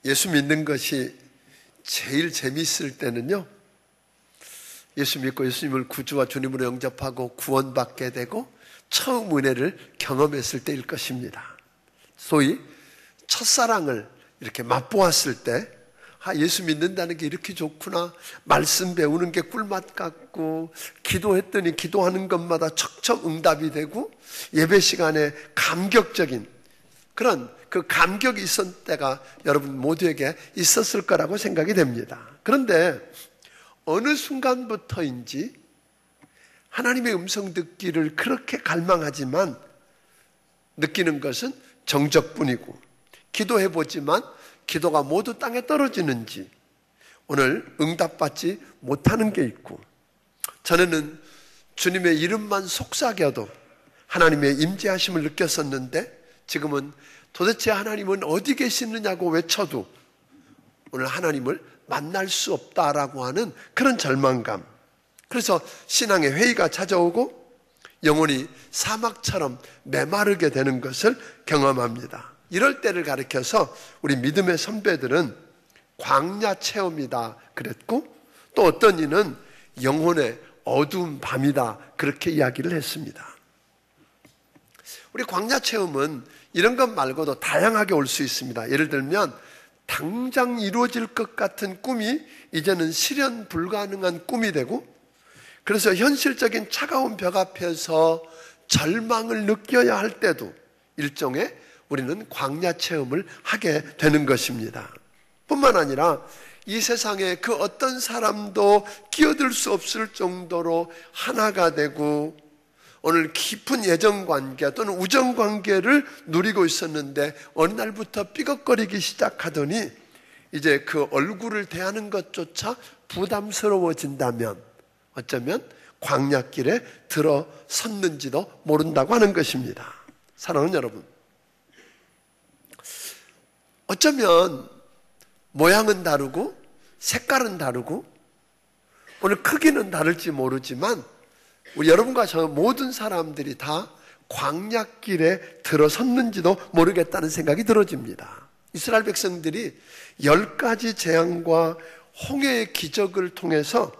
예수 믿는 것이 제일 재미있을 때는요, 예수 믿고 예수님을 구주와 주님으로 영접하고 구원받게 되고 처음 은혜를 경험했을 때일 것입니다. 소위 첫사랑을 이렇게 맛보았을 때, 예수 믿는다는 게 이렇게 좋구나, 말씀 배우는 게 꿀맛 같고, 기도했더니 기도하는 것마다 척척 응답이 되고, 예배 시간에 감격적인 그런 그 감격이 있었을 때가 여러분 모두에게 있었을 거라고 생각이 됩니다. 그런데 어느 순간부터인지 하나님의 음성 듣기를 그렇게 갈망하지만 느끼는 것은 정적뿐이고, 기도해보지만 기도가 모두 땅에 떨어지는지, 오늘 응답받지 못하는 게 있고, 전에는 주님의 이름만 속삭여도 하나님의 임재하심을 느꼈었는데, 지금은 도대체 하나님은 어디 계시느냐고 외쳐도 오늘 하나님을 만날 수 없다라고 하는 그런 절망감, 그래서 신앙의 회의가 찾아오고 영혼이 사막처럼 메마르게 되는 것을 경험합니다. 이럴 때를 가리켜서 우리 믿음의 선배들은 광야 체험이다 그랬고, 또 어떤 이는 영혼의 어두운 밤이다 그렇게 이야기를 했습니다. 우리 광야 체험은 이런 것 말고도 다양하게 올 수 있습니다. 예를 들면 당장 이루어질 것 같은 꿈이 이제는 실현 불가능한 꿈이 되고, 그래서 현실적인 차가운 벽 앞에서 절망을 느껴야 할 때도 일종의 우리는 광야 체험을 하게 되는 것입니다. 뿐만 아니라 이 세상에 그 어떤 사람도 끼어들 수 없을 정도로 하나가 되고, 오늘 깊은 애정관계 또는 우정관계를 누리고 있었는데 어느 날부터 삐걱거리기 시작하더니 이제 그 얼굴을 대하는 것조차 부담스러워진다면 어쩌면 광야길에 들어섰는지도 모른다고 하는 것입니다. 사랑하는 여러분, 어쩌면 모양은 다르고 색깔은 다르고 오늘 크기는 다를지 모르지만 우리 여러분과 저 모든 사람들이 다 광야길에 들어섰는지도 모르겠다는 생각이 들어집니다. 이스라엘 백성들이 10가지 재앙과 홍해의 기적을 통해서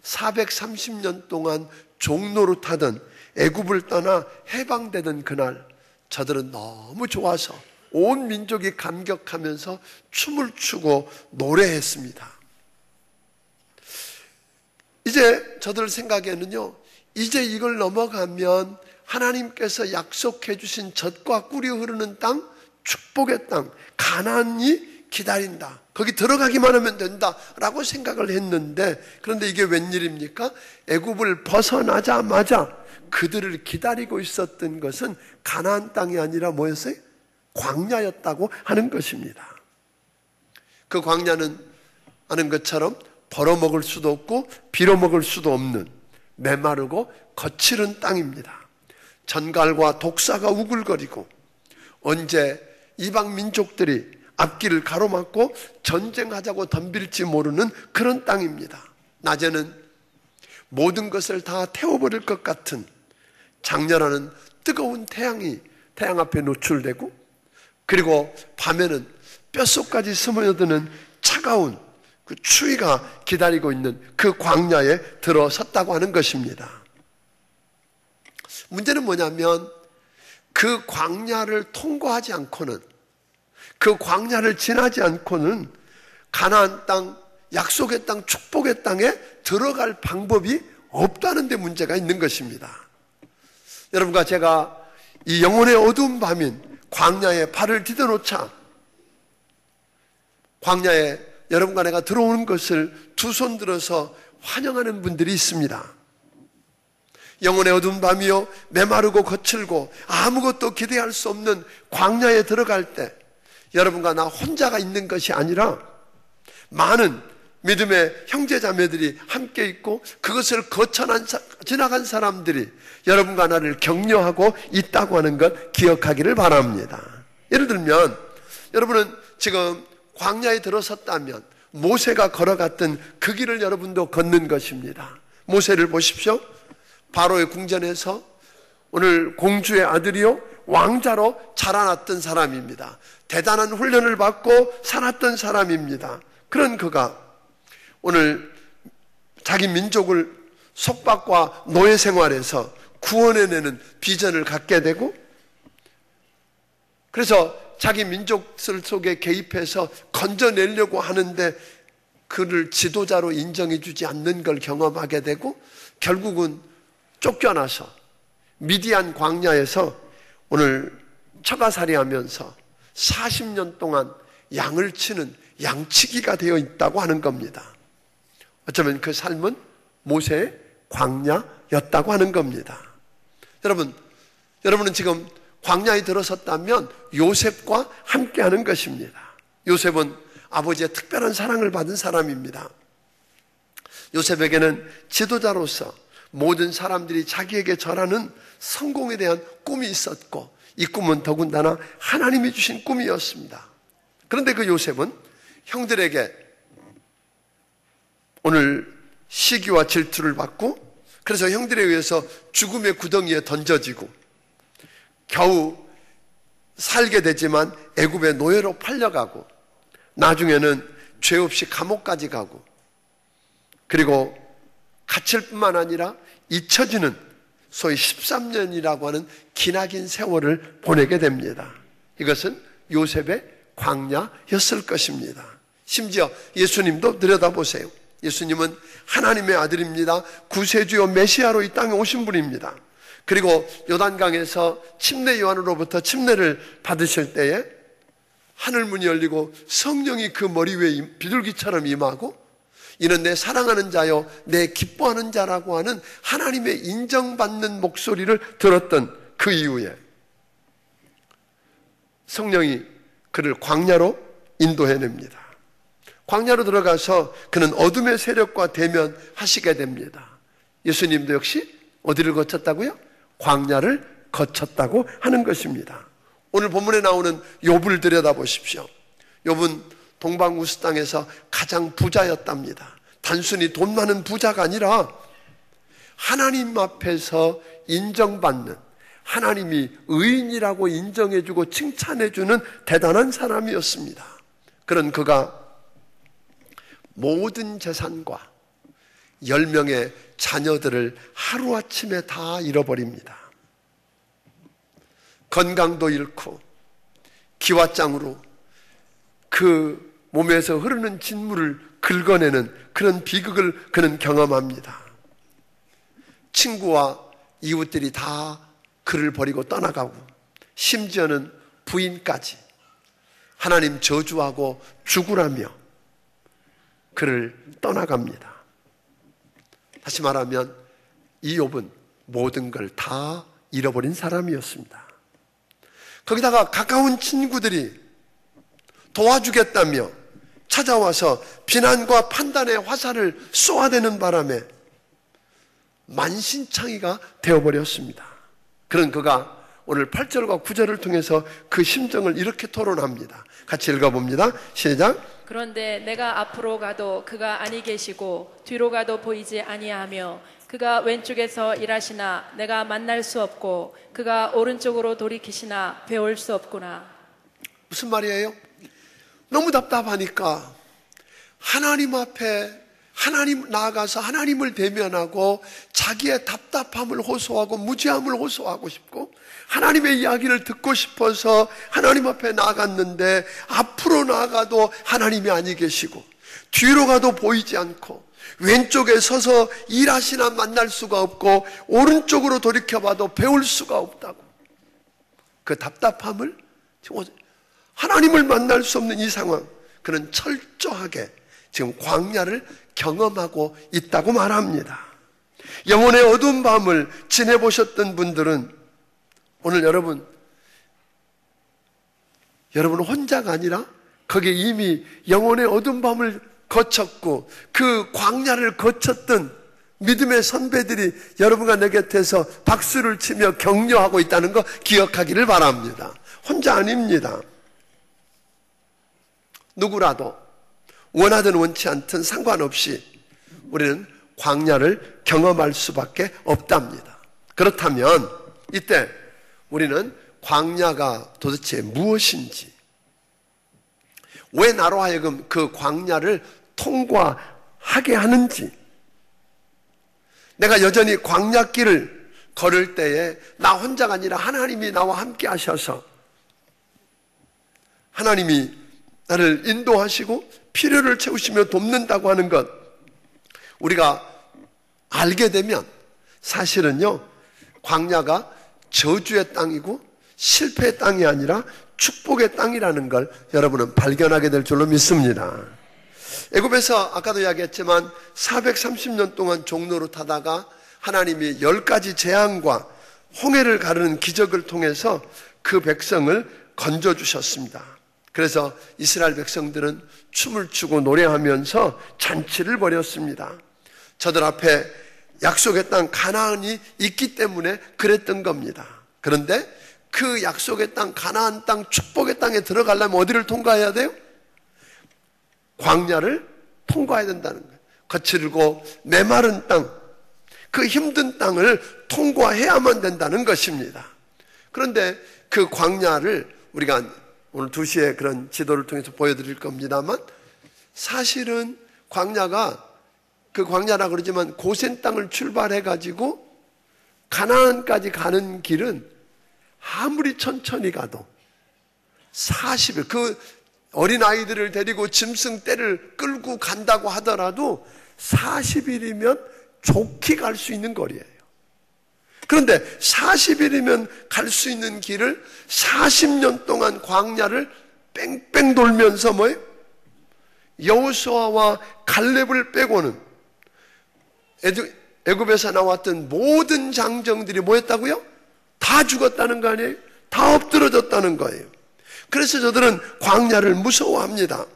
430년 동안 종노릇하던 애굽을 떠나 해방되던 그날, 저들은 너무 좋아서 온 민족이 감격하면서 춤을 추고 노래했습니다. 이제 저들 생각에는요, 이제 이걸 넘어가면 하나님께서 약속해 주신 젖과 꿀이 흐르는 땅, 축복의 땅, 가나안이 기다린다, 거기 들어가기만 하면 된다라고 생각을 했는데, 그런데 이게 웬일입니까? 애굽을 벗어나자마자 그들을 기다리고 있었던 것은 가나안 땅이 아니라 뭐였어요? 광야였다고 하는 것입니다. 그 광야는 아는 것처럼 벌어먹을 수도 없고 빌어먹을 수도 없는 메마르고 거칠은 땅입니다. 전갈과 독사가 우글거리고 언제 이방 민족들이 앞길을 가로막고 전쟁하자고 덤빌지 모르는 그런 땅입니다. 낮에는 모든 것을 다 태워버릴 것 같은 장렬하는 뜨거운 태양이 태양 앞에 노출되고, 그리고 밤에는 뼛속까지 스며드는 차가운 그 추위가 기다리고 있는 그 광야에 들어섰다고 하는 것입니다. 문제는 뭐냐면 그 광야를 통과하지 않고는, 그 광야를 지나지 않고는 가나안 땅, 약속의 땅, 축복의 땅에 들어갈 방법이 없다는 데 문제가 있는 것입니다. 여러분과 제가 이 영혼의 어두운 밤인 광야에 발을 디뎌놓자 광야에 여러분과 내가 들어오는 것을 두 손 들어서 환영하는 분들이 있습니다. 영혼의 어두운 밤이요, 메마르고 거칠고 아무것도 기대할 수 없는 광야에 들어갈 때 여러분과 나 혼자가 있는 것이 아니라 많은 믿음의 형제자매들이 함께 있고 그것을 지나간 사람들이 여러분과 나를 격려하고 있다고 하는 것 기억하기를 바랍니다. 예를 들면 여러분은 지금 광야에 들어섰다면 모세가 걸어갔던 그 길을 여러분도 걷는 것입니다. 모세를 보십시오. 바로의 궁전에서 오늘 공주의 아들이요 왕자로 자라났던 사람입니다. 대단한 훈련을 받고 살았던 사람입니다. 그런 그가 오늘 자기 민족을 속박과 노예 생활에서 구원해내는 비전을 갖게 되고, 그래서 자기 민족들 속에 개입해서 건져내려고 하는데 그를 지도자로 인정해주지 않는 걸 경험하게 되고, 결국은 쫓겨나서 미디안 광야에서 오늘 처가살이 하면서 40년 동안 양을 치는 양치기가 되어 있다고 하는 겁니다. 어쩌면 그 삶은 모세의 광야였다고 하는 겁니다. 여러분은 지금 광야에 들어섰다면 요셉과 함께하는 것입니다. 요셉은 아버지의 특별한 사랑을 받은 사람입니다. 요셉에게는 지도자로서 모든 사람들이 자기에게 절하는 성공에 대한 꿈이 있었고, 이 꿈은 더군다나 하나님이 주신 꿈이었습니다. 그런데 그 요셉은 형들에게 오늘 시기와 질투를 받고, 그래서 형들에 의해서 죽음의 구덩이에 던져지고 겨우 살게 되지만 애굽의 노예로 팔려가고, 나중에는 죄 없이 감옥까지 가고, 그리고 갇힐 뿐만 아니라 잊혀지는 소위 13년이라고 하는 기나긴 세월을 보내게 됩니다. 이것은 요셉의 광야였을 것입니다. 심지어 예수님도 들여다보세요. 예수님은 하나님의 아들입니다. 구세주요 메시아로 이 땅에 오신 분입니다. 그리고 요단강에서 침례 요한으로부터 침례를 받으실 때에 하늘문이 열리고 성령이 그 머리 위에 비둘기처럼 임하고, 이는 내 사랑하는 자요 내 기뻐하는 자라고 하는 하나님의 인정받는 목소리를 들었던 그 이후에 성령이 그를 광야로 인도해냅니다. 광야로 들어가서 그는 어둠의 세력과 대면하시게 됩니다. 예수님도 역시 어디를 거쳤다고요? 광야를 거쳤다고 하는 것입니다. 오늘 본문에 나오는 욥을 들여다보십시오. 욥은 동방우스 땅에서 가장 부자였답니다. 단순히 돈 많은 부자가 아니라 하나님 앞에서 인정받는, 하나님이 의인이라고 인정해주고 칭찬해주는 대단한 사람이었습니다. 그런 그가 모든 재산과 10명의 자녀들을 하루아침에 다 잃어버립니다. 건강도 잃고 기와장으로 그 몸에서 흐르는 진물을 긁어내는 그런 비극을 그는 경험합니다. 친구와 이웃들이 다 그를 버리고 떠나가고, 심지어는 부인까지 하나님 저주하고 죽으라며 그를 떠나갑니다. 다시 말하면 이 욥은 모든 걸 다 잃어버린 사람이었습니다. 거기다가 가까운 친구들이 도와주겠다며 찾아와서 비난과 판단의 화살을 쏘아대는 바람에 만신창이가 되어버렸습니다. 그런 그가 오늘 8절과 9절을 통해서 그 심정을 이렇게 토론합니다. 같이 읽어봅니다. 시작. 그런데 내가 앞으로 가도 그가 아니 계시고 뒤로 가도 보이지 아니하며 그가 왼쪽에서 일하시나 내가 만날 수 없고 그가 오른쪽으로 돌이키시나 배울 수 없구나. 무슨 말이에요? 너무 답답하니까 하나님 앞에 하나님 나아가서 하나님을 대면하고 자기의 답답함을 호소하고 무지함을 호소하고 싶고, 하나님의 이야기를 듣고 싶어서 하나님 앞에 나아갔는데 앞으로 나아가도 하나님이 아니 계시고 뒤로 가도 보이지 않고 왼쪽에 서서 일하시나 만날 수가 없고 오른쪽으로 돌이켜봐도 배울 수가 없다고, 그 답답함을, 하나님을 만날 수 없는 이 상황, 그는 철저하게 지금 광야를 경험하고 있다고 말합니다. 영혼의 어두운 밤을 지내보셨던 분들은 오늘 여러분 혼자가 아니라 거기에 이미 영혼의 어두운 밤을 거쳤고 그 광야를 거쳤던 믿음의 선배들이 여러분과 내 곁에서 박수를 치며 격려하고 있다는 거 기억하기를 바랍니다. 혼자 아닙니다. 누구라도 원하든 원치 않든 상관없이 우리는 광야를 경험할 수밖에 없답니다. 그렇다면 이때 우리는 광야가 도대체 무엇인지, 왜 나로 하여금 그 광야를 통과하게 하는지, 내가 여전히 광야길을 걸을 때에 나 혼자가 아니라 하나님이 나와 함께 하셔서 하나님이 나를 인도하시고 필요를 채우시며 돕는다고 하는 것, 우리가 알게 되면 사실은요, 광야가 저주의 땅이고 실패의 땅이 아니라 축복의 땅이라는 걸 여러분은 발견하게 될 줄로 믿습니다. 애굽에서 아까도 이야기했지만 430년 동안 종로로 타다가 하나님이 10가지 재앙과 홍해를 가르는 기적을 통해서 그 백성을 건져주셨습니다. 그래서 이스라엘 백성들은 춤을 추고 노래하면서 잔치를 벌였습니다. 저들 앞에 약속의 땅 가나안이 있기 때문에 그랬던 겁니다. 그런데 그 약속의 땅, 가나안 땅, 축복의 땅에 들어가려면 어디를 통과해야 돼요? 광야를 통과해야 된다는 거예요. 거칠고 메마른 땅, 그 힘든 땅을 통과해야만 된다는 것입니다. 그런데 그 광야를 우리가 오늘 2시에 그런 지도를 통해서 보여드릴 겁니다만, 사실은 광야가, 그 광야라 그러지만 고센 땅을 출발해가지고 가나안까지 가는 길은 아무리 천천히 가도 40일, 그 어린아이들을 데리고 짐승 떼를 끌고 간다고 하더라도 40일이면 좋게 갈 수 있는 거리예요. 그런데 40일이면 갈 수 있는 길을 40년 동안 광야를 뺑뺑 돌면서 뭐예요? 여호수아와 갈렙을 빼고는 애굽에서 나왔던 모든 장정들이 뭐였다고요? 다 죽었다는 거 아니에요? 다 엎드러졌다는 거예요. 그래서 저들은 광야를 무서워합니다.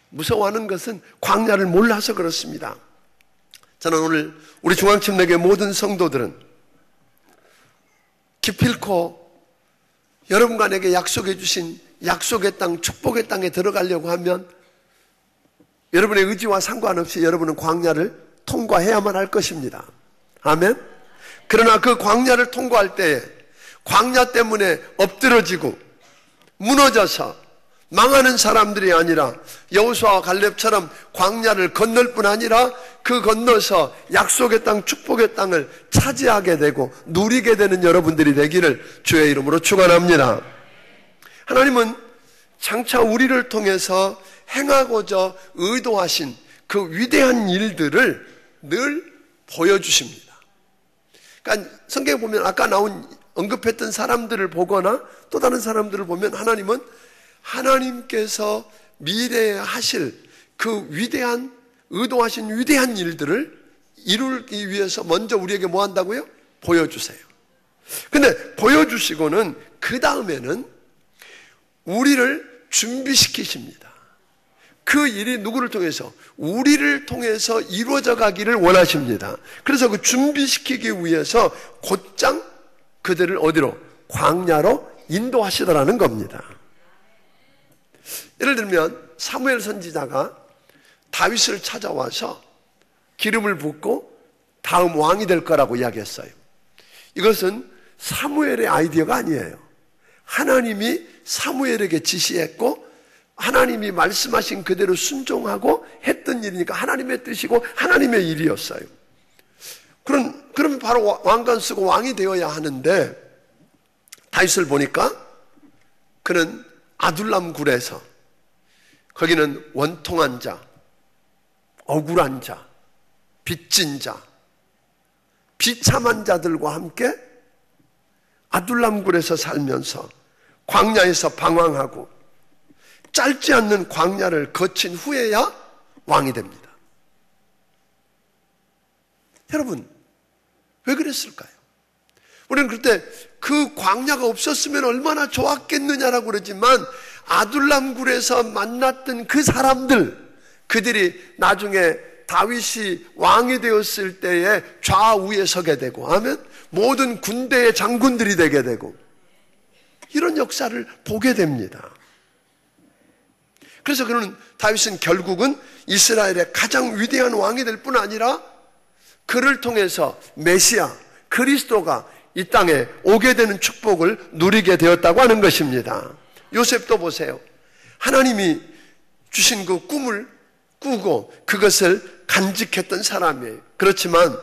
무서워하는 것은 광야를 몰라서 그렇습니다. 저는 오늘 우리 중앙침례교회 모든 성도들은 기필코 여러분과 내게 약속해 주신 약속의 땅, 축복의 땅에 들어가려고 하면 여러분의 의지와 상관없이 여러분은 광야를 통과해야만 할 것입니다. 아멘? 그러나 그 광야를 통과할 때에 광야 때문에 엎드러지고 무너져서 망하는 사람들이 아니라 여호수아와 갈렙처럼 광야를 건널 뿐 아니라 그 건너서 약속의 땅, 축복의 땅을 차지하게 되고 누리게 되는 여러분들이 되기를 주의 이름으로 축원합니다. 하나님은 장차 우리를 통해서 행하고자 의도하신 그 위대한 일들을 늘 보여주십니다. 그러니까 성경에 보면 아까 언급했던 사람들을 보거나 또 다른 사람들을 보면 하나님은 하나님께서 미래에 하실 그 위대한, 의도하신 위대한 일들을 이루기 위해서 먼저 우리에게 뭐 한다고요? 보여주세요. 근데 보여주시고는 그 다음에는 우리를 준비시키십니다. 그 일이 누구를 통해서? 우리를 통해서 이루어져 가기를 원하십니다. 그래서 그 준비시키기 위해서 곧장 그들을 어디로? 광야로 인도하시더라는 겁니다. 예를 들면 사무엘 선지자가 다윗을 찾아와서 기름을 붓고 다음 왕이 될 거라고 이야기했어요. 이것은 사무엘의 아이디어가 아니에요. 하나님이 사무엘에게 지시했고 하나님이 말씀하신 그대로 순종하고 했던 일이니까 하나님의 뜻이고 하나님의 일이었어요. 그럼 바로 왕관 쓰고 왕이 되어야 하는데 다윗을 보니까 그는 아둘람 굴에서, 거기는 원통한 자, 억울한 자, 빚진 자, 비참한 자들과 함께 아둘람 굴에서 살면서 광야에서 방황하고 짧지 않는 광야를 거친 후에야 왕이 됩니다. 여러분, 왜 그랬을까요? 우리는 그때 그 광야가 없었으면 얼마나 좋았겠느냐라고 그러지만 아둘람 굴에서 만났던 그 사람들, 그들이 나중에 다윗이 왕이 되었을 때에 좌우에 서게 되고, 아멘? 모든 군대의 장군들이 되게 되고, 이런 역사를 보게 됩니다. 그래서 그는 다윗은 결국은 이스라엘의 가장 위대한 왕이 될 뿐 아니라 그를 통해서 메시아, 그리스도가 이 땅에 오게 되는 축복을 누리게 되었다고 하는 것입니다. 요셉도 보세요. 하나님이 주신 그 꿈을 꾸고 그것을 간직했던 사람이에요. 그렇지만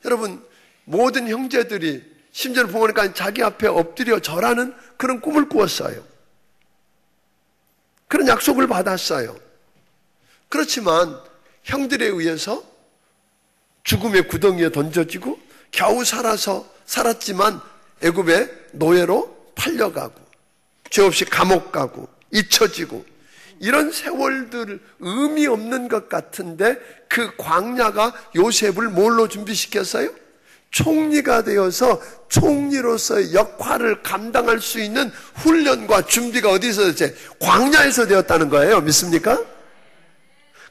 여러분, 모든 형제들이 심지어는 부모니까 자기 앞에 엎드려 절하는 그런 꿈을 꾸었어요. 그런 약속을 받았어요. 그렇지만 형들에 의해서 죽음의 구덩이에 던져지고 겨우 살았지만 애굽의 노예로 팔려가고 죄 없이 감옥 가고 잊혀지고 이런 세월들 의미 없는 것 같은데 그 광야가 요셉을 뭘로 준비시켰어요? 총리가 되어서 총리로서의 역할을 감당할 수 있는 훈련과 준비가 어디서 됐어요? 광야에서 되었다는 거예요. 믿습니까?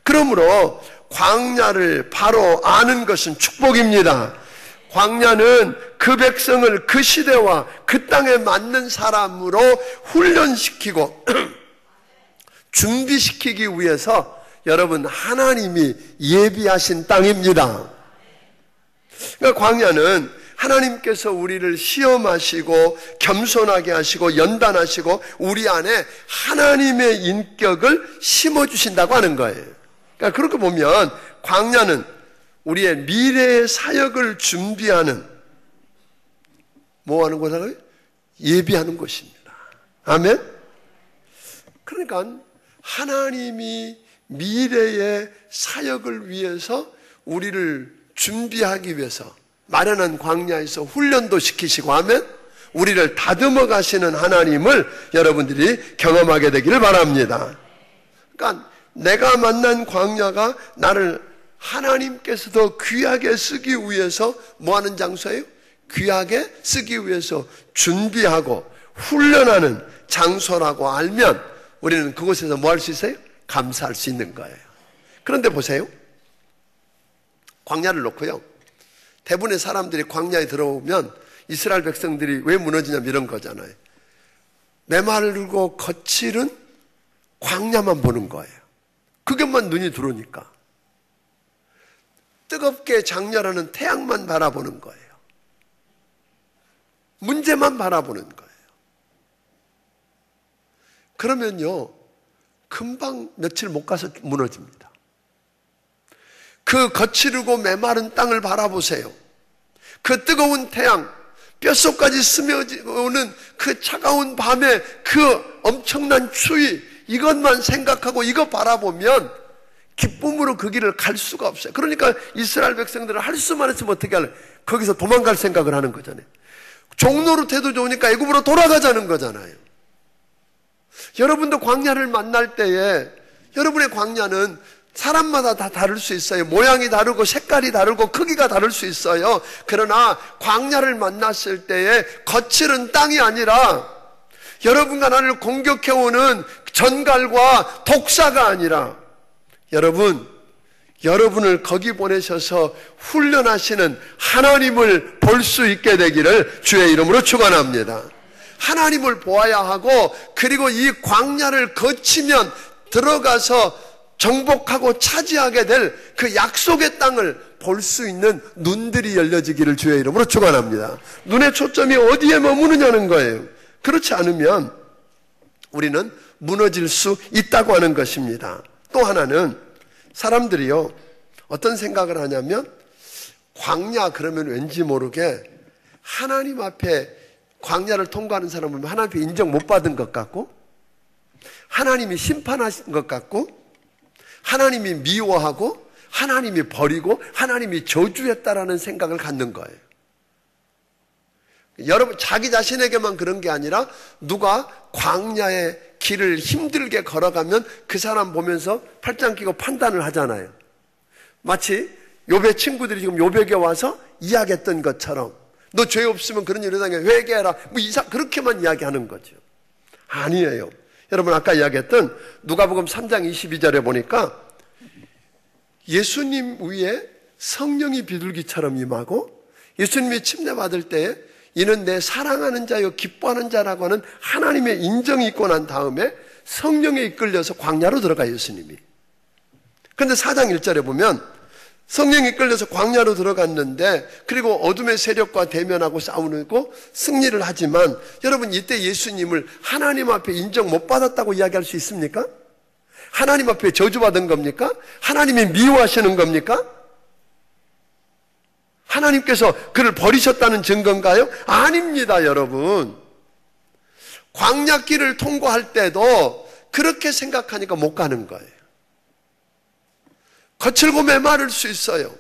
그러므로 광야를 바로 아는 것은 축복입니다. 광야는 그 백성을 그 시대와 그 땅에 맞는 사람으로 훈련시키고 준비시키기 위해서 여러분 하나님이 예비하신 땅입니다. 그러니까 광야는 하나님께서 우리를 시험하시고 겸손하게 하시고 연단하시고 우리 안에 하나님의 인격을 심어주신다고 하는 거예요. 그러니까 그렇게 보면 광야는 우리의 미래의 사역을 준비하는 뭐 하는 곳이라고요? 예비하는 곳입니다. 아멘? 그러니까 하나님이 미래의 사역을 위해서 우리를 준비하기 위해서 마련한 광야에서 훈련도 시키시고 하면 우리를 다듬어 가시는 하나님을 여러분들이 경험하게 되기를 바랍니다. 그러니까 내가 만난 광야가 나를 하나님께서도 귀하게 쓰기 위해서 뭐 하는 장소예요? 귀하게 쓰기 위해서 준비하고 훈련하는 장소라고 알면 우리는 그곳에서 뭐 할 수 있어요? 감사할 수 있는 거예요. 그런데 보세요. 광야를 놓고요. 대부분의 사람들이 광야에 들어오면 이스라엘 백성들이 왜 무너지냐면 이런 거잖아요. 메마르고 거칠은 광야만 보는 거예요. 그것만 눈이 들어오니까. 뜨겁게 장렬하는 태양만 바라보는 거예요. 문제만 바라보는 거예요. 그러면요, 금방 며칠 못 가서 무너집니다. 그 거칠고 메마른 땅을 바라보세요. 그 뜨거운 태양, 뼛속까지 스며오는 그 차가운 밤에 그 엄청난 추위, 이것만 생각하고 이거 바라보면 기쁨으로 그 길을 갈 수가 없어요. 그러니까 이스라엘 백성들은 할 수만 했으면 어떻게 할래? 거기서 도망갈 생각을 하는 거잖아요. 종노릇해도 좋으니까 애굽으로 돌아가자는 거잖아요. 여러분도 광야를 만날 때에 여러분의 광야는 사람마다 다 다를 수 있어요. 모양이 다르고 색깔이 다르고 크기가 다를 수 있어요. 그러나 광야를 만났을 때에 거칠은 땅이 아니라 여러분과 나를 공격해오는 전갈과 독사가 아니라 여러분을 거기 보내셔서 훈련하시는 하나님을 볼 수 있게 되기를 주의 이름으로 축원합니다. 하나님을 보아야 하고 그리고 이 광야를 거치면 들어가서 정복하고 차지하게 될 그 약속의 땅을 볼 수 있는 눈들이 열려지기를 주의 이름으로 축원합니다. 눈의 초점이 어디에 머무느냐는 거예요. 그렇지 않으면 우리는 무너질 수 있다고 하는 것입니다. 또 하나는 사람들이요 어떤 생각을 하냐면 광야 그러면 왠지 모르게 하나님 앞에 광야를 통과하는 사람을 보면 하나님 앞에 인정 못 받은 것 같고 하나님이 심판하신 것 같고 하나님이 미워하고 하나님이 버리고 하나님이 저주했다라는 생각을 갖는 거예요. 여러분 자기 자신에게만 그런 게 아니라 누가 광야의 길을 힘들게 걸어가면 그 사람 보면서 팔짱 끼고 판단을 하잖아요. 마치 욥의 친구들이 지금 욥에게 와서 이야기했던 것처럼 너 죄 없으면 그런 일을 당해 회개해라 그렇게만 이야기하는 거죠. 아니에요. 여러분 아까 이야기했던 누가복음 3장 22절에 보니까 예수님 위에 성령이 비둘기처럼 임하고 예수님이 침례받을 때에 이는 내 사랑하는 자요 기뻐하는 자라고 하는 하나님의 인정이 있고 난 다음에 성령에 이끌려서 광야로 들어가요. 예수님이. 그런데 4장 1절에 보면 성령이 끌려서 광야로 들어갔는데, 그리고 어둠의 세력과 대면하고 싸우고 승리를 하지만, 여러분 이때 예수님을 하나님 앞에 인정 못 받았다고 이야기할 수 있습니까? 하나님 앞에 저주받은 겁니까? 하나님이 미워하시는 겁니까? 하나님께서 그를 버리셨다는 증거인가요? 아닙니다, 여러분. 광야길을 통과할 때도 그렇게 생각하니까 못 가는 거예요. 거칠고 메마를 수 있어요.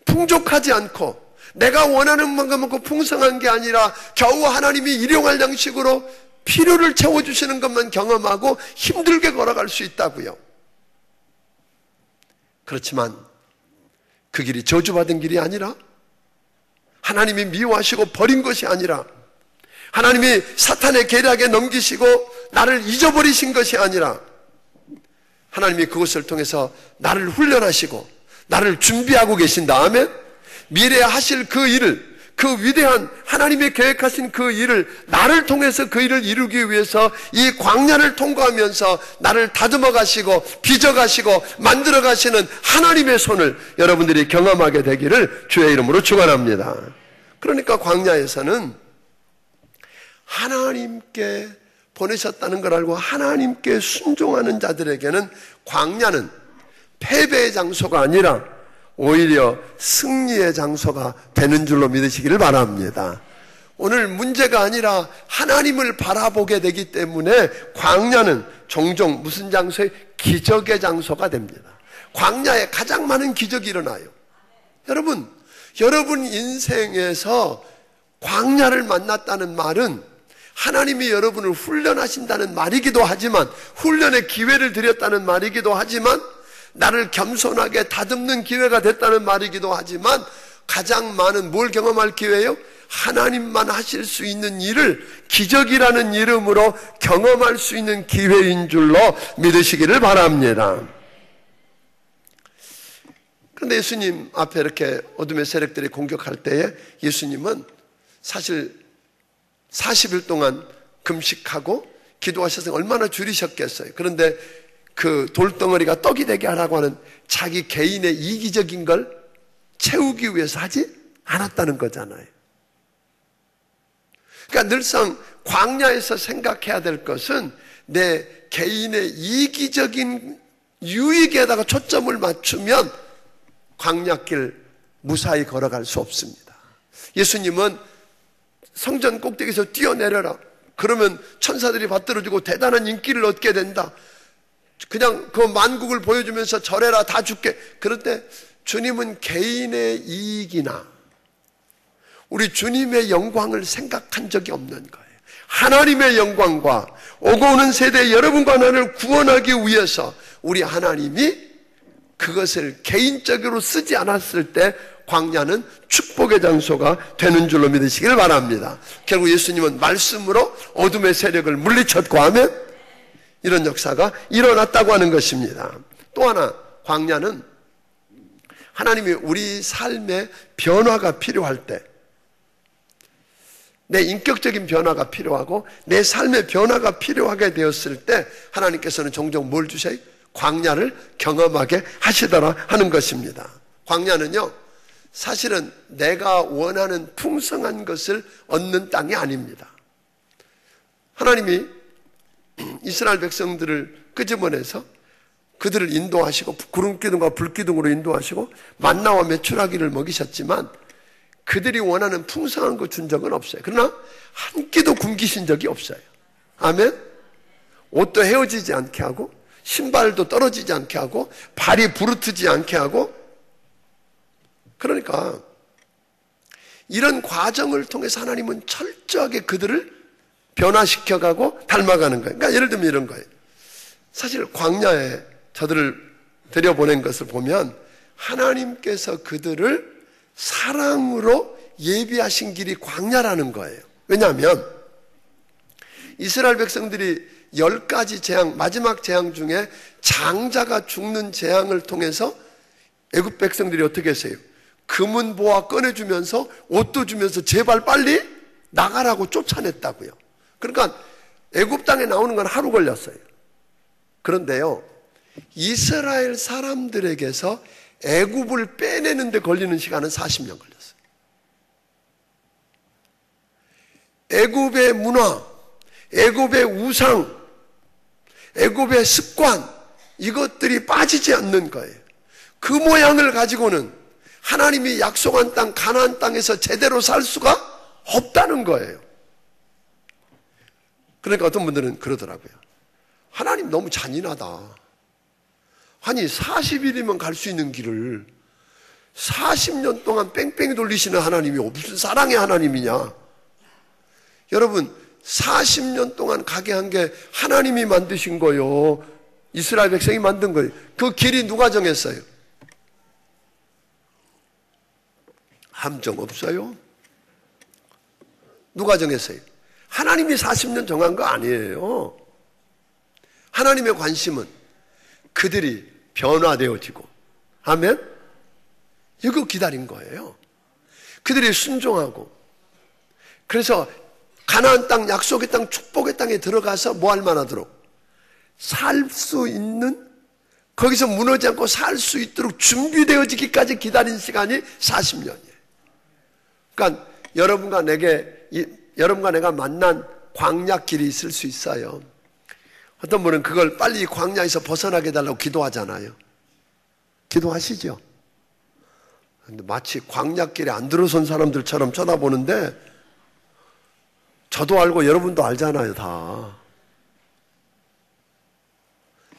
풍족하지 않고 내가 원하는 만큼 풍성한 게 아니라 겨우 하나님이 일용할 양식으로 필요를 채워주시는 것만 경험하고 힘들게 걸어갈 수 있다고요. 그렇지만 그 길이 저주받은 길이 아니라, 하나님이 미워하시고 버린 것이 아니라, 하나님이 사탄의 계략에 넘기시고 나를 잊어버리신 것이 아니라, 하나님이 그것을 통해서 나를 훈련하시고 나를 준비하고 계신다. 아멘. 미래에 하실 그 일을, 그 위대한 하나님이 계획하신 그 일을, 나를 통해서 그 일을 이루기 위해서 이 광야를 통과하면서 나를 다듬어 가시고 빚어 가시고 만들어 가시는 하나님의 손을 여러분들이 경험하게 되기를 주의 이름으로 축원합니다. 그러니까 광야에서는 하나님께 보내셨다는 걸 알고 하나님께 순종하는 자들에게는 광야는 패배의 장소가 아니라 오히려 승리의 장소가 되는 줄로 믿으시기를 바랍니다. 오늘 문제가 아니라 하나님을 바라보게 되기 때문에 광야는 종종 무슨 장소에? 기적의 장소가 됩니다. 광야에 가장 많은 기적이 일어나요. 여러분 인생에서 광야를 만났다는 말은 하나님이 여러분을 훈련하신다는 말이기도 하지만, 훈련의 기회를 드렸다는 말이기도 하지만, 나를 겸손하게 다듬는 기회가 됐다는 말이기도 하지만, 가장 많은 뭘 경험할 기회예요? 하나님만 하실 수 있는 일을 기적이라는 이름으로 경험할 수 있는 기회인 줄로 믿으시기를 바랍니다. 그런데 예수님 앞에 이렇게 어둠의 세력들이 공격할 때에 예수님은 사실 40일 동안 금식하고 기도하셔서 얼마나 줄이셨겠어요. 그런데 그 돌덩어리가 떡이 되게 하라고 하는 자기 개인의 이기적인 걸 채우기 위해서 하지 않았다는 거잖아요. 그러니까 늘상 광야에서 생각해야 될 것은 내 개인의 이기적인 유익에다가 초점을 맞추면 광야길 무사히 걸어갈 수 없습니다. 예수님은 성전 꼭대기에서 뛰어내려라. 그러면 천사들이 받들어주고 대단한 인기를 얻게 된다. 그냥 그 만국을 보여주면서 절해라, 다 줄게. 그런데 주님은 개인의 이익이나 우리 주님의 영광을 생각한 적이 없는 거예요. 하나님의 영광과 오고 오는 세대 여러분과 나를 구원하기 위해서 우리 하나님이 그것을 개인적으로 쓰지 않았을 때 광야는 축복의 장소가 되는 줄로 믿으시길 바랍니다. 결국 예수님은 말씀으로 어둠의 세력을 물리쳤고 하면 이런 역사가 일어났다고 하는 것입니다. 또 하나, 광야는 하나님이 우리 삶의 변화가 필요할 때, 내 인격적인 변화가 필요하고 내 삶의 변화가 필요하게 되었을 때 하나님께서는 종종 뭘 주셔요? 광야를 경험하게 하시더라 하는 것입니다. 광야는요, 사실은 내가 원하는 풍성한 것을 얻는 땅이 아닙니다. 하나님이 이스라엘 백성들을 끄집어내서 그들을 인도하시고 구름기둥과 불기둥으로 인도하시고 만나와 메추라기를 먹이셨지만 그들이 원하는 풍성한 거 준 적은 없어요. 그러나 한 끼도 굶기신 적이 없어요. 아멘? 옷도 헤어지지 않게 하고 신발도 떨어지지 않게 하고 발이 부르트지 않게 하고, 그러니까 이런 과정을 통해서 하나님은 철저하게 그들을 변화시켜가고 닮아가는 거예요. 그러니까 예를 들면 이런 거예요. 사실 광야에 저들을 들여보낸 것을 보면 하나님께서 그들을 사랑으로 예비하신 길이 광야라는 거예요. 왜냐하면 이스라엘 백성들이 10가지 재앙, 마지막 재앙 중에 장자가 죽는 재앙을 통해서 애굽 백성들이 어떻게 했어요? 금은 보화 꺼내주면서 옷도 주면서 제발 빨리 나가라고 쫓아냈다고요. 그러니까 애굽 땅에 나오는 건 하루 걸렸어요. 그런데요, 이스라엘 사람들에게서 애굽을 빼내는 데 걸리는 시간은 40년 걸렸어요. 애굽의 문화, 애굽의 우상, 애굽의 습관, 이것들이 빠지지 않는 거예요. 그 모양을 가지고는 하나님이 약속한 땅 가나안 땅에서 제대로 살 수가 없다는 거예요. 그러니까 어떤 분들은 그러더라고요. 하나님 너무 잔인하다. 아니 40일이면 갈 수 있는 길을 40년 동안 뺑뺑이 돌리시는 하나님이 무슨 사랑의 하나님이냐. 여러분 40년 동안 가게 한 게 하나님이 만드신 거요. 이스라엘 백성이 만든 거예요. 그 길이 누가 정했어요? 함정 없어요. 누가 정했어요? 하나님이 40년 정한 거 아니에요. 하나님의 관심은 그들이 변화되어지고, 아멘? 이거 기다린 거예요. 그들이 순종하고, 그래서 가나안 땅, 약속의 땅, 축복의 땅에 들어가서 뭐 할 만하도록 살 수 있는, 거기서 무너지지 않고 살 수 있도록 준비되어지기까지 기다린 시간이 40년이에요. 그러니까 여러분과 내가 만난 광야길이 있을 수 있어요. 어떤 분은 그걸 빨리 광야에서 벗어나게 해달라고 기도하잖아요. 기도하시죠? 근데 마치 광야길에 안 들어선 사람들처럼 쳐다보는데, 저도 알고 여러분도 알잖아요, 다.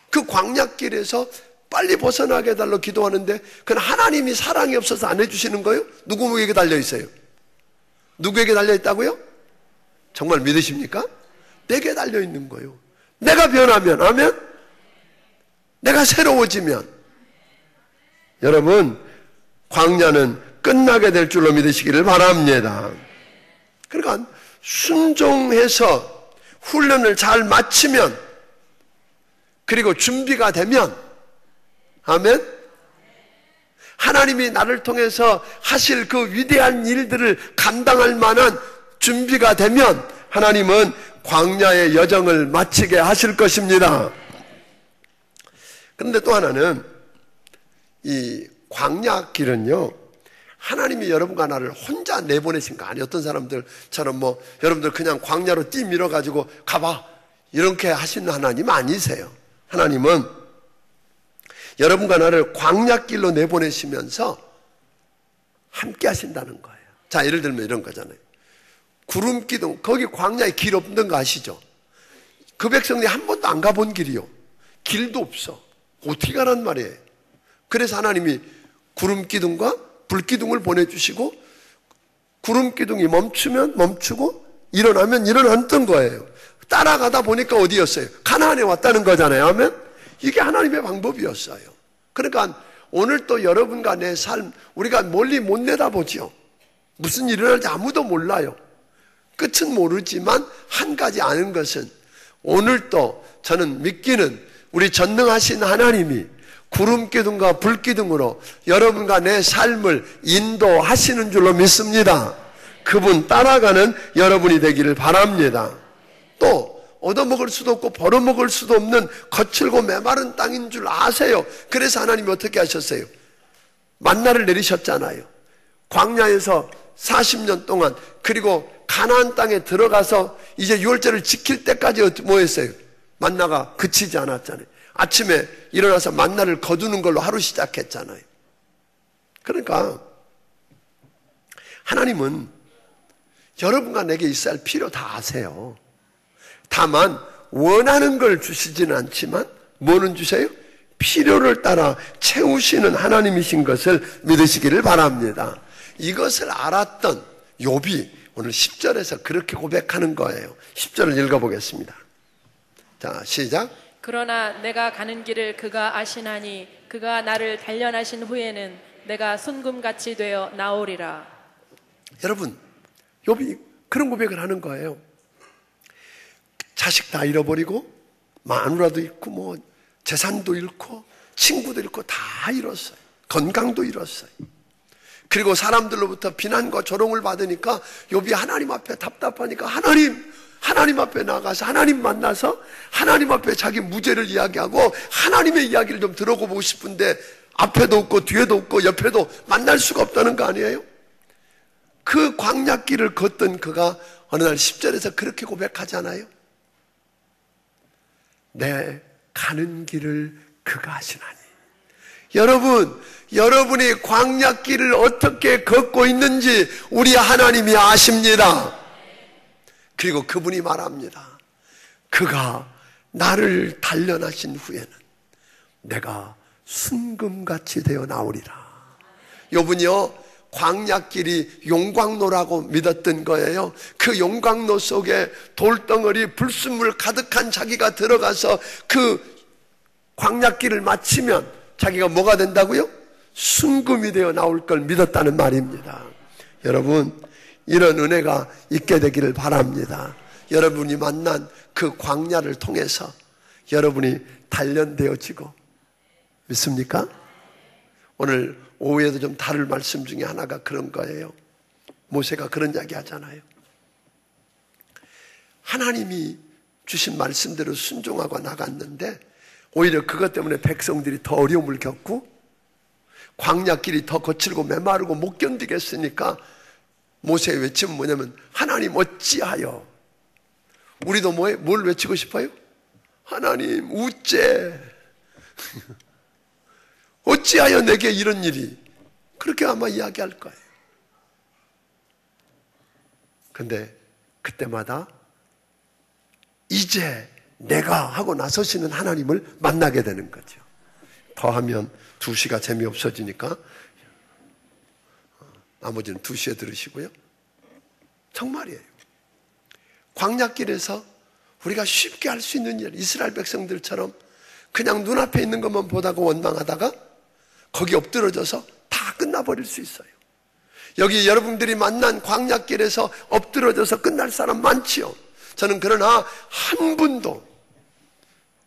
그 광야길에서 빨리 벗어나게 해달라고 기도하는데, 그건 하나님이 사랑이 없어서 안 해주시는 거예요? 누구에게 달려있어요? 누구에게 달려있다고요? 정말 믿으십니까? 내게 달려있는 거예요. 내가 변하면, 아멘? 내가 새로워지면, 여러분 광야는 끝나게 될 줄로 믿으시기를 바랍니다. 그러니까 순종해서 훈련을 잘 마치면, 그리고 준비가 되면, 아멘? 하나님이 나를 통해서 하실 그 위대한 일들을 감당할 만한 준비가 되면 하나님은 광야의 여정을 마치게 하실 것입니다. 그런데 또 하나는 이 광야길은요, 하나님이 여러분과 나를 혼자 내보내신 거 아니에요. 어떤 사람들처럼 뭐 여러분들 그냥 광야로 띠 밀어가지고 가봐 이렇게 하시는 하나님 아니세요. 하나님은 여러분과 나를 광야길로 내보내시면서 함께 하신다는 거예요. 자, 예를 들면 이런 거잖아요. 구름기둥, 거기 광야에 길 없는 거 아시죠? 그 백성들이 한 번도 안 가본 길이요. 길도 없어. 어떻게 가란 말이에요. 그래서 하나님이 구름기둥과 불기둥을 보내주시고, 구름기둥이 멈추면 멈추고 일어나면 일어났던 거예요. 따라가다 보니까 어디였어요? 가나안에 왔다는 거잖아요. 아멘? 이게 하나님의 방법이었어요. 그러니까 오늘 또 여러분과 내 삶, 우리가 멀리 못 내다보죠. 무슨 일이 일어날지 아무도 몰라요. 끝은 모르지만 한 가지 아는 것은, 오늘 또 저는 믿기는 우리 전능하신 하나님이 구름기둥과 불기둥으로 여러분과 내 삶을 인도하시는 줄로 믿습니다. 그분 따라가는 여러분이 되기를 바랍니다. 또 얻어먹을 수도 없고 벌어먹을 수도 없는 거칠고 메마른 땅인 줄 아세요. 그래서 하나님이 어떻게 하셨어요? 만나를 내리셨잖아요. 광야에서 40년 동안, 그리고 가나안 땅에 들어가서 이제 유월절을 지킬 때까지 뭐 했어요? 만나가 그치지 않았잖아요. 아침에 일어나서 만나를 거두는 걸로 하루 시작했잖아요. 그러니까 하나님은 여러분과 내게 있어야 할 필요 다 아세요. 다만 원하는 걸 주시지는 않지만 뭐는 주세요? 필요를 따라 채우시는 하나님이신 것을 믿으시기를 바랍니다. 이것을 알았던 욥이 오늘 10절에서 그렇게 고백하는 거예요. 10절을 읽어보겠습니다. 자, 시작. 그러나 내가 가는 길을 그가 아시나니 그가 나를 단련하신 후에는 내가 순금같이 되어 나오리라. 여러분, 욥이 그런 고백을 하는 거예요. 자식 다 잃어버리고 마누라도 잃고 뭐 재산도 잃고 친구도 잃고 다 잃었어요. 건강도 잃었어요. 그리고 사람들로부터 비난과 조롱을 받으니까 욥이 하나님 앞에 답답하니까, 하나님 하나님 앞에 나가서 하나님 만나서 하나님 앞에 자기 무죄를 이야기하고 하나님의 이야기를 좀 들어보고 싶은데 앞에도 없고 뒤에도 없고 옆에도 만날 수가 없다는 거 아니에요? 그 광야길을 걷던 그가 어느 날 10절에서 그렇게 고백하잖아요. 내 가는 길을 그가 하시나니. 여러분, 여러분이 광야길을 어떻게 걷고 있는지 우리 하나님이 아십니다. 그리고 그분이 말합니다. 그가 나를 단련하신 후에는 내가 순금같이 되어 나오리라. 요분이요, 광야길이 용광로라고 믿었던 거예요. 그 용광로 속에 돌덩어리 불순물 가득한 자기가 들어가서 그 광야길을 마치면 자기가 뭐가 된다고요? 순금이 되어 나올 걸 믿었다는 말입니다. 여러분, 이런 은혜가 있게 되기를 바랍니다. 여러분이 만난 그 광야를 통해서 여러분이 단련되어지고, 믿습니까? 오늘 오후에도 좀 다룰 말씀 중에 하나가 그런 거예요. 모세가 그런 이야기 하잖아요. 하나님이 주신 말씀대로 순종하고 나갔는데 오히려 그것 때문에 백성들이 더 어려움을 겪고 광야길이 더 거칠고 메마르고 못 견디겠으니까 모세의 외침은 뭐냐면 하나님 어찌하여, 우리도 뭘 외치고 싶어요? 하나님 우째 어찌하여 내게 이런 일이, 그렇게 아마 이야기할 거예요. 근데 그때마다 이제 내가 하고 나서시는 하나님을 만나게 되는 거죠. 더하면 2시가 재미없어지니까 나머지는 2시에 들으시고요. 정말이에요. 광야길에서 우리가 쉽게 할 수 있는 일, 이스라엘 백성들처럼 그냥 눈앞에 있는 것만 보다가 원망하다가 거기 엎드러져서 다 끝나버릴 수 있어요. 여기 여러분들이 만난 광야길에서 엎드러져서 끝날 사람 많지요. 저는 그러나 한 분도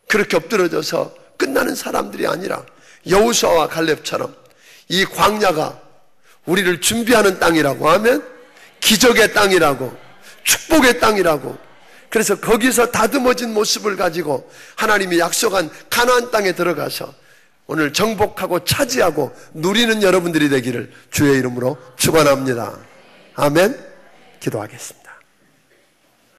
그렇게 엎드러져서 끝나는 사람들이 아니라 여호수아와 갈렙처럼 이 광야가 우리를 준비하는 땅이라고 하면 기적의 땅이라고, 축복의 땅이라고, 그래서 거기서 다듬어진 모습을 가지고 하나님이 약속한 가나안 땅에 들어가서 오늘 정복하고 차지하고 누리는 여러분들이 되기를 주의 이름으로 축원합니다. 아멘. 기도하겠습니다.